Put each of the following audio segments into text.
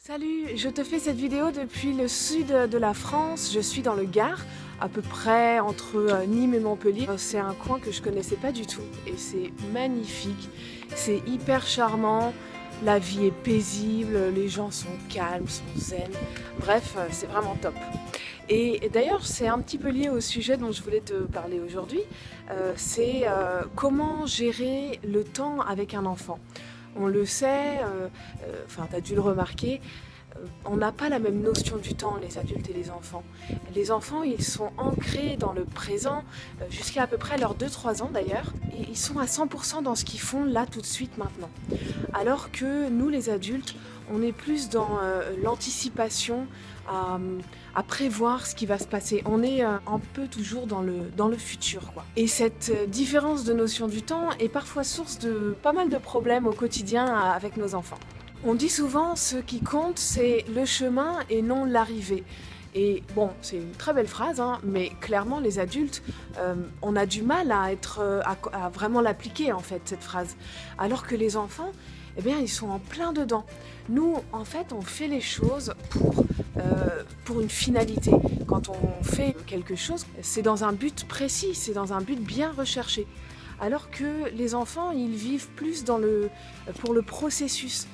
Salut, je te fais cette vidéo depuis le sud de la France. Je suis dans le Gard, à peu près entre Nîmes et Montpellier. C'est un coin que je connaissais pas du tout et c'est magnifique. C'est hyper charmant, la vie est paisible, les gens sont calmes, sont zen. Bref, c'est vraiment top. Et d'ailleurs, c'est un petit peu lié au sujet dont je voulais te parler aujourd'hui. C'est comment gérer le temps avec un enfant. On le sait, enfin tu as dû le remarquer, on n'a pas la même notion du temps, les adultes et les enfants. Les enfants, ils sont ancrés dans le présent jusqu'à peu près leurs 2-3 ans d'ailleurs. Et ils sont à 100% dans ce qu'ils font là tout de suite maintenant. Alors que nous les adultes, on est plus dans l'anticipation, à prévoir ce qui va se passer. On est un peu toujours dans le futur, quoi. Et cette différence de notion du temps est parfois source de pas mal de problèmes au quotidien avec nos enfants. On dit souvent ce qui compte, c'est le chemin et non l'arrivée. Et bon, c'est une très belle phrase, hein, mais clairement les adultes, on a du mal à vraiment l'appliquer en fait, cette phrase. Alors que les enfants, eh bien, ils sont en plein dedans. Nous, en fait, on fait les choses pour une finalité. Quand on fait quelque chose, c'est dans un but précis, c'est dans un but bien recherché. Alors que les enfants, ils vivent plus pour le processus.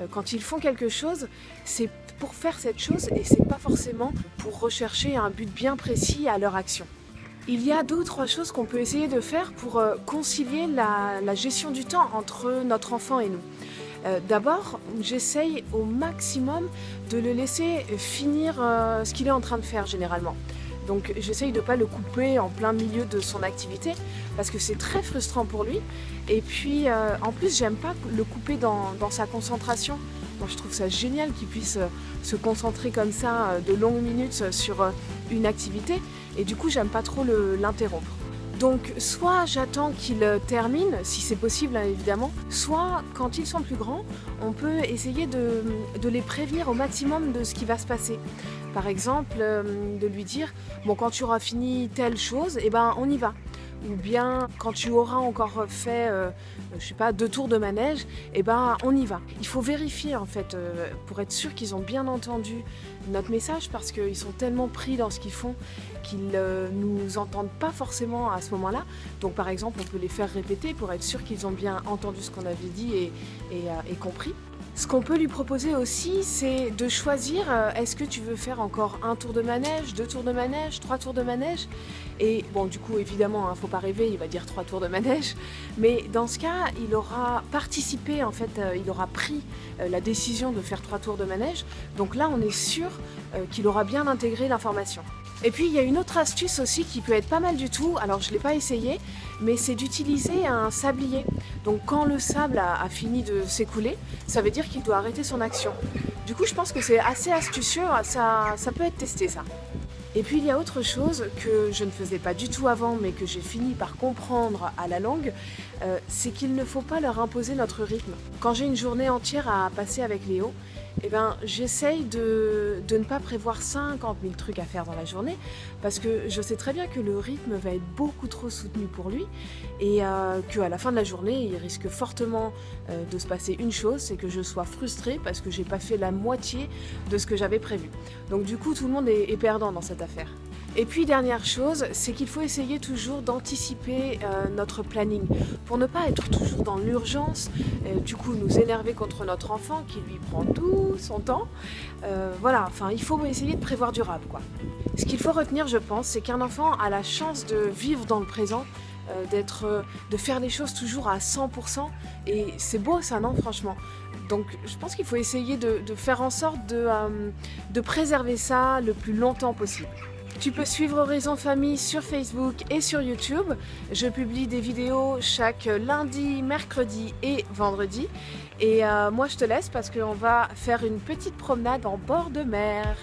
Quand ils font quelque chose, c'est pour faire cette chose et c'est pas forcément pour rechercher un but bien précis à leur action. Il y a 2 ou 3 choses qu'on peut essayer de faire pour concilier la gestion du temps entre notre enfant et nous. D'abord, j'essaye au maximum de le laisser finir ce qu'il est en train de faire généralement. Donc j'essaye de ne pas le couper en plein milieu de son activité parce que c'est très frustrant pour lui. Et puis en plus, j'aime pas le couper dans sa concentration. Moi, je trouve ça génial qu'il puisse se concentrer comme ça de longues minutes sur une activité. Et du coup, j'aime pas trop l'interrompre. Donc soit j'attends qu'ils terminent, si c'est possible hein, évidemment, soit quand ils sont plus grands, on peut essayer de les prévenir au maximum de ce qui va se passer. Par exemple, de lui dire, bon quand tu auras fini telle chose, eh ben on y va. Ou bien quand tu auras encore fait, je sais pas, 2 tours de manège, eh ben on y va. Il faut vérifier en fait pour être sûr qu'ils ont bien entendu notre message parce qu'ils sont tellement pris dans ce qu'ils font qu'ils nous entendent pas forcément à ce moment-là. Donc par exemple, on peut les faire répéter pour être sûr qu'ils ont bien entendu ce qu'on avait dit et compris. Ce qu'on peut lui proposer aussi, c'est de choisir, est-ce que tu veux faire encore 1 tour de manège, 2 tours de manège, 3 tours de manège? Et bon, du coup, évidemment, hein, faut pas rêver, il va dire 3 tours de manège. Mais dans ce cas, il aura participé, en fait, il aura pris la décision de faire 3 tours de manège. Donc là, on est sûr qu'il aura bien intégré l'information. Et puis il y a une autre astuce aussi qui peut être pas mal du tout, alors je ne l'ai pas essayé, mais c'est d'utiliser un sablier. Donc quand le sable a fini de s'écouler, ça veut dire qu'il doit arrêter son action. Du coup je pense que c'est assez astucieux, ça peut être testé ça. Et puis il y a autre chose que je ne faisais pas du tout avant mais que j'ai fini par comprendre à la longue, c'est qu'il ne faut pas leur imposer notre rythme. Quand j'ai une journée entière à passer avec Léo, eh ben, j'essaye de ne pas prévoir 50 000 trucs à faire dans la journée parce que je sais très bien que le rythme va être beaucoup trop soutenu pour lui et qu'à la fin de la journée, il risque fortement de se passer une chose, c'est que je sois frustrée parce que j'ai pas fait la moitié de ce que j'avais prévu. Donc du coup, tout le monde est perdant dans cette affaire. Et puis dernière chose, c'est qu'il faut essayer toujours d'anticiper notre planning pour ne pas être toujours dans l'urgence, du coup nous énerver contre notre enfant qui lui prend tout son temps. Voilà, enfin il faut essayer de prévoir durable quoi. Ce qu'il faut retenir je pense, c'est qu'un enfant a la chance de vivre dans le présent, de faire les choses toujours à 100% et c'est beau ça non franchement. Donc je pense qu'il faut essayer de faire en sorte de préserver ça le plus longtemps possible. Tu peux suivre Horizon Famille sur Facebook et sur YouTube. Je publie des vidéos chaque lundi, mercredi et vendredi. Et moi je te laisse parce qu'on va faire une petite promenade en bord de mer.